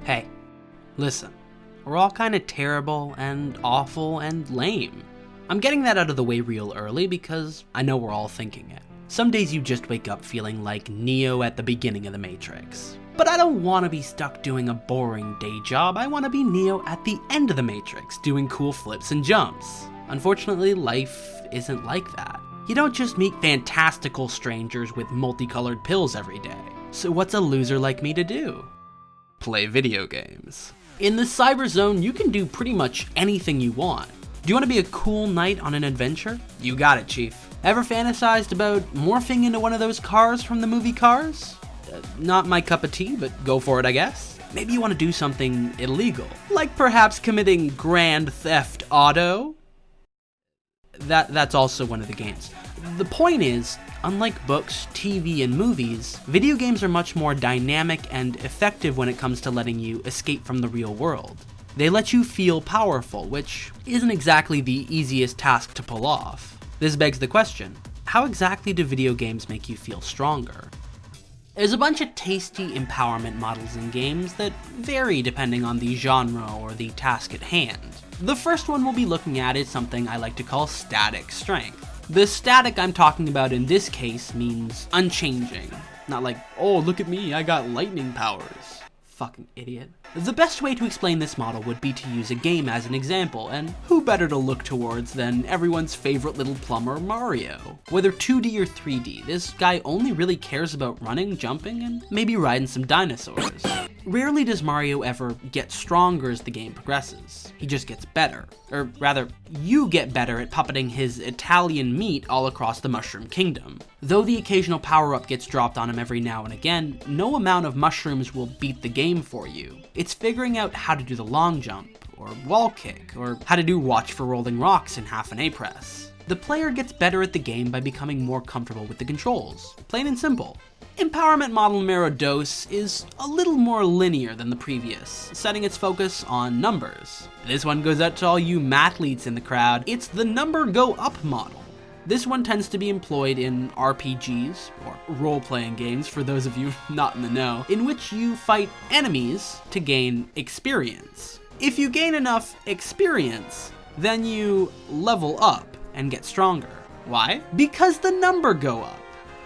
Hey, listen, we're all kind of terrible and awful and lame. I'm getting that out of the way real early because I know we're all thinking it. Some days you just wake up feeling like Neo at the beginning of the Matrix. But I don't want to be stuck doing a boring day job. I want to be Neo at the end of the Matrix, doing cool flips and jumps. Unfortunately, life isn't like that. You don't just meet fantastical strangers with multicolored pills every day. So what's a loser like me to do? Play video games. In the cyber zone, you can do pretty much anything you want. Do you want to be a cool knight on an adventure? You got it, Chief. Ever fantasized about morphing into one of those cars from the movie Cars? Not my cup of tea, but go for it, I guess. Maybe you want to do something illegal, like perhaps committing Grand Theft Auto? That's also one of the games. The point is, unlike books, TV, and movies, video games are much more dynamic and effective when it comes to letting you escape from the real world. They let you feel powerful, which isn't exactly the easiest task to pull off. This begs the question, how exactly do video games make you feel stronger? There's a bunch of tasty empowerment models in games that vary depending on the genre or the task at hand. The first one we'll be looking at is something I like to call static strength. The static I'm talking about in this case means unchanging. Not like, oh look at me, I got lightning powers. Fucking idiot. The best way to explain this model would be to use a game as an example, and who better to look towards than everyone's favorite little plumber, Mario. Whether 2D or 3D, this guy only really cares about running, jumping, and maybe riding some dinosaurs. Rarely does Mario ever get stronger as the game progresses. He just gets better. Or rather, you get better at puppeting his Italian meat all across the Mushroom Kingdom. Though the occasional power-up gets dropped on him every now and again, no amount of mushrooms will beat the game for you. It's figuring out how to do the long jump, or wall kick, or how to do watch for rolling rocks in half an A-press. The player gets better at the game by becoming more comfortable with the controls. Plain and simple. Empowerment model numero dos is a little more linear than the previous, setting its focus on numbers. This one goes out to all you mathletes in the crowd. It's the number go up model. This one tends to be employed in RPGs, or role-playing games for those of you not in the know, in which you fight enemies to gain experience. If you gain enough experience, then you level up and get stronger. Why? Because the number go up.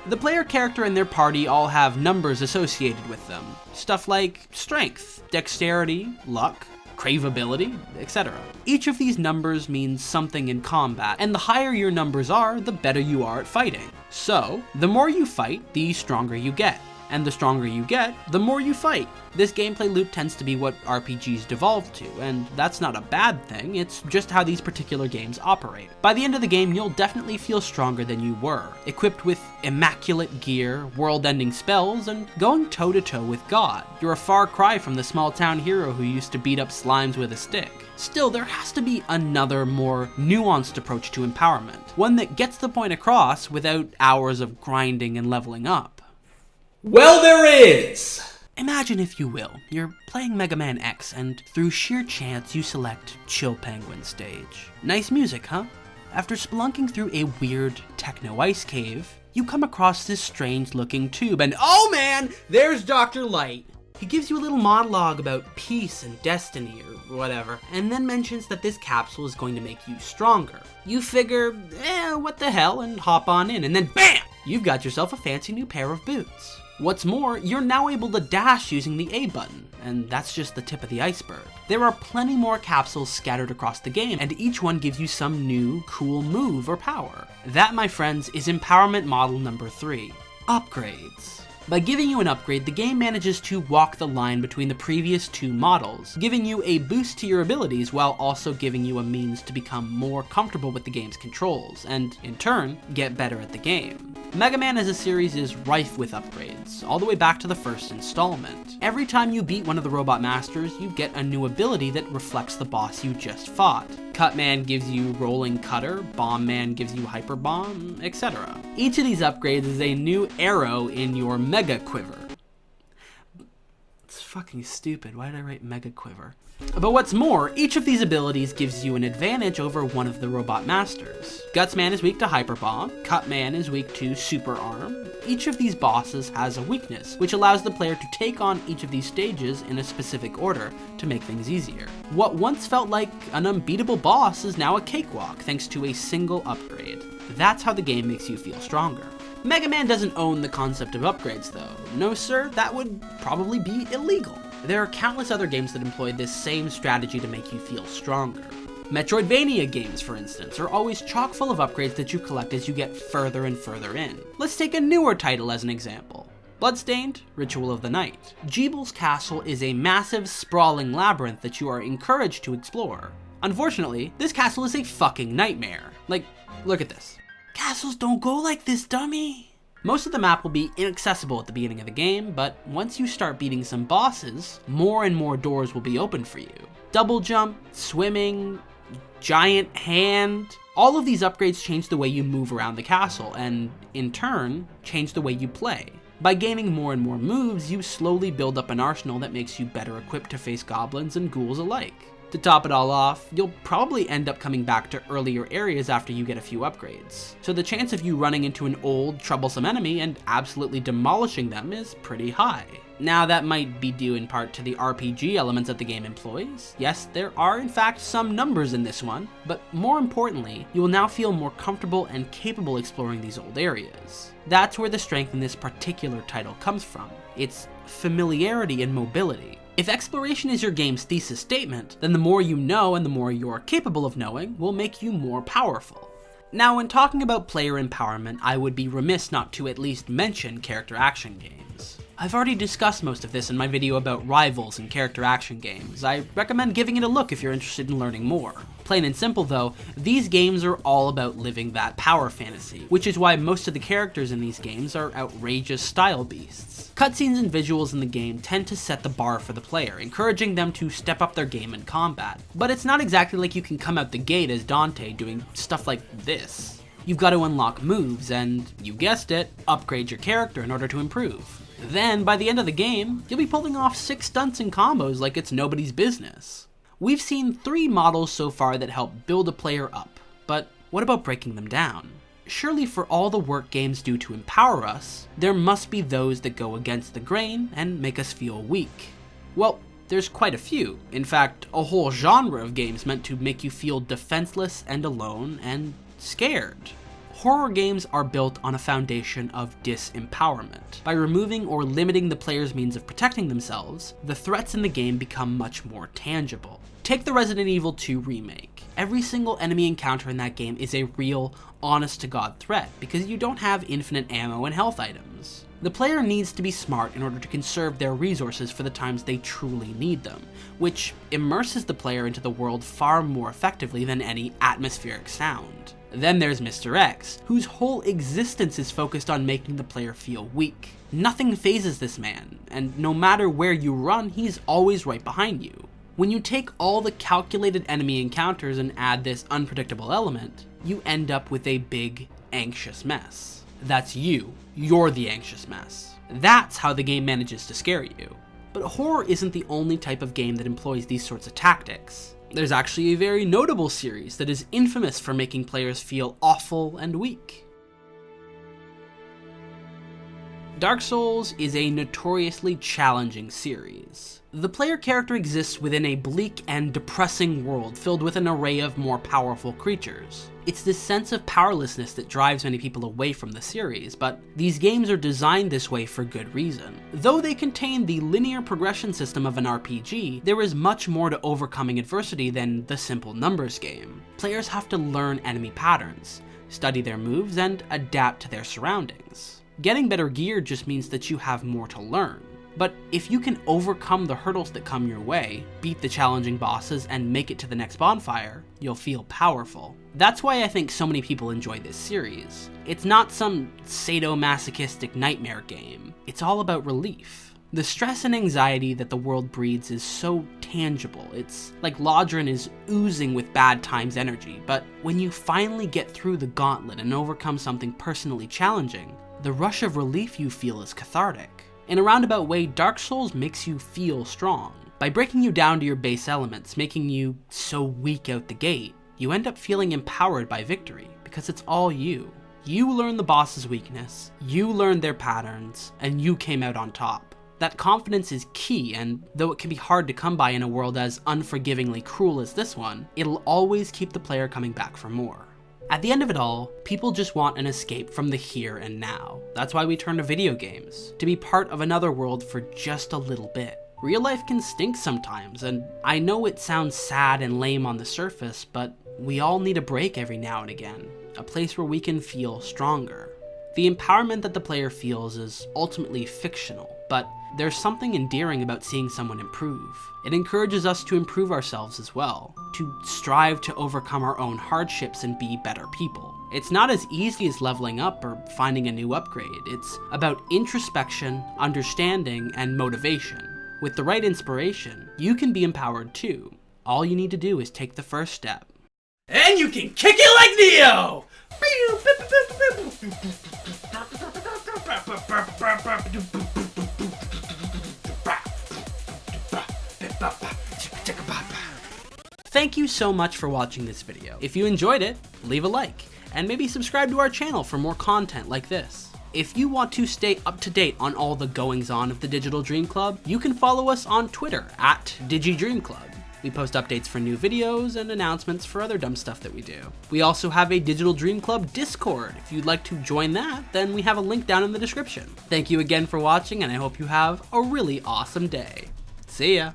The player character and their party all have numbers associated with them. Stuff like strength, dexterity, luck, craveability, etc. Each of these numbers means something in combat, and the higher your numbers are, the better you are at fighting. So, the more you fight, the stronger you get. And the stronger you get, the more you fight. This gameplay loop tends to be what RPGs devolve to, and that's not a bad thing, it's just how these particular games operate. By the end of the game, you'll definitely feel stronger than you were, equipped with immaculate gear, world-ending spells, and going toe-to-toe with God. You're a far cry from the small-town hero who used to beat up slimes with a stick. Still, there has to be another, more nuanced approach to empowerment, one that gets the point across without hours of grinding and leveling up. Well, there is! Imagine, if you will, you're playing Mega Man X and through sheer chance you select Chill Penguin stage. Nice music, huh? After spelunking through a weird techno ice cave, you come across this strange looking tube and oh man, there's Dr. Light. He gives you a little monologue about peace and destiny or whatever, and then mentions that this capsule is going to make you stronger. You figure, what the hell, and hop on in, and then BAM! You've got yourself a fancy new pair of boots. What's more, you're now able to dash using the A button, and that's just the tip of the iceberg. There are plenty more capsules scattered across the game, and each one gives you some new, cool move or power. That, my friends, is empowerment model number 3, upgrades. By giving you an upgrade, the game manages to walk the line between the previous two models, giving you a boost to your abilities while also giving you a means to become more comfortable with the game's controls, and in turn, get better at the game. Mega Man as a series is rife with upgrades, all the way back to the first installment. Every time you beat one of the Robot Masters, you get a new ability that reflects the boss you just fought. Cut Man gives you Rolling Cutter, Bomb Man gives you Hyper Bomb, etc. Each of these upgrades is a new arrow in your Mega Quiver. It's fucking stupid. Why did I write Mega Quiver? But what's more, each of these abilities gives you an advantage over one of the robot masters. Gutsman is weak to Hyper Bomb, Cutman is weak to Super Arm. Each of these bosses has a weakness, which allows the player to take on each of these stages in a specific order to make things easier. What once felt like an unbeatable boss is now a cakewalk thanks to a single upgrade. That's how the game makes you feel stronger. Mega Man doesn't own the concept of upgrades though. No sir, that would probably be illegal. There are countless other games that employ this same strategy to make you feel stronger. Metroidvania games, for instance, are always chock full of upgrades that you collect as you get further and further in. Let's take a newer title as an example. Bloodstained Ritual of the Night. Jeebel's Castle is a massive, sprawling labyrinth that you are encouraged to explore. Unfortunately, this castle is a fucking nightmare. Like, look at this. Castles don't go like this, dummy! Most of the map will be inaccessible at the beginning of the game, but once you start beating some bosses, more and more doors will be open for you. Double jump, swimming, giant hand. All of these upgrades change the way you move around the castle, and in turn, change the way you play. By gaining more and more moves, you slowly build up an arsenal that makes you better equipped to face goblins and ghouls alike. To top it all off, you'll probably end up coming back to earlier areas after you get a few upgrades. So the chance of you running into an old, troublesome enemy and absolutely demolishing them is pretty high. Now that might be due in part to the RPG elements that the game employs. Yes, there are in fact some numbers in this one, but more importantly, you will now feel more comfortable and capable exploring these old areas. That's where the strength in this particular title comes from. It's familiarity and mobility. If exploration is your game's thesis statement, then the more you know and the more you're capable of knowing will make you more powerful. Now, when talking about player empowerment, I would be remiss not to at least mention character action games. I've already discussed most of this in my video about rivals and character action games. I recommend giving it a look if you're interested in learning more. Plain and simple though, these games are all about living that power fantasy, which is why most of the characters in these games are outrageous style beasts. Cutscenes and visuals in the game tend to set the bar for the player, encouraging them to step up their game in combat. But it's not exactly like you can come out the gate as Dante doing stuff like this. You've got to unlock moves and, you guessed it, upgrade your character in order to improve. Then, by the end of the game, you'll be pulling off 6 stunts and combos like it's nobody's business. We've seen 3 models so far that help build a player up, but what about breaking them down? Surely for all the work games do to empower us, there must be those that go against the grain and make us feel weak. Well, there's quite a few. In fact, a whole genre of games meant to make you feel defenseless and alone and scared. Horror games are built on a foundation of disempowerment. By removing or limiting the player's means of protecting themselves, the threats in the game become much more tangible. Take the Resident Evil 2 remake. Every single enemy encounter in that game is a real, honest-to-God threat because you don't have infinite ammo and health items. The player needs to be smart in order to conserve their resources for the times they truly need them, which immerses the player into the world far more effectively than any atmospheric sound. Then there's Mr. X, whose whole existence is focused on making the player feel weak. Nothing phases this man, and no matter where you run, he's always right behind you. When you take all the calculated enemy encounters and add this unpredictable element, you end up with a big, anxious mess. That's you. You're the anxious mess. That's how the game manages to scare you. But horror isn't the only type of game that employs these sorts of tactics. There's actually a very notable series that is infamous for making players feel awful and weak. Dark Souls is a notoriously challenging series. The player character exists within a bleak and depressing world filled with an array of more powerful creatures. It's this sense of powerlessness that drives many people away from the series, but these games are designed this way for good reason. Though they contain the linear progression system of an RPG, there is much more to overcoming adversity than the simple numbers game. Players have to learn enemy patterns, study their moves, and adapt to their surroundings. Getting better gear just means that you have more to learn. But if you can overcome the hurdles that come your way, beat the challenging bosses, and make it to the next bonfire, you'll feel powerful. That's why I think so many people enjoy this series. It's not some sadomasochistic nightmare game. It's all about relief. The stress and anxiety that the world breeds is so tangible. It's like Lodrin is oozing with bad times energy, but when you finally get through the gauntlet and overcome something personally challenging, the rush of relief you feel is cathartic. In a roundabout way, Dark Souls makes you feel strong. By breaking you down to your base elements, making you so weak out the gate, you end up feeling empowered by victory, because it's all you. You learn the boss's weakness, you learned their patterns, and you came out on top. That confidence is key, and though it can be hard to come by in a world as unforgivingly cruel as this one, it'll always keep the player coming back for more. At the end of it all, people just want an escape from the here and now. That's why we turn to video games, to be part of another world for just a little bit. Real life can stink sometimes, and I know it sounds sad and lame on the surface, but we all need a break every now and again, a place where we can feel stronger. The empowerment that the player feels is ultimately fictional, but there's something endearing about seeing someone improve. It encourages us to improve ourselves as well, to strive to overcome our own hardships and be better people. It's not as easy as leveling up or finding a new upgrade. It's about introspection, understanding, and motivation. With the right inspiration, you can be empowered too. All you need to do is take the first step. And you can kick it like Neo! Thank you so much for watching this video. If you enjoyed it, leave a like, and maybe subscribe to our channel for more content like this. If you want to stay up to date on all the goings-on of the Digital Dream Club, you can follow us on Twitter at DigiDreamClub. We post updates for new videos and announcements for other dumb stuff that we do. We also have a Digital Dream Club Discord. If you'd like to join that, then we have a link down in the description. Thank you again for watching, and I hope you have a really awesome day. See ya!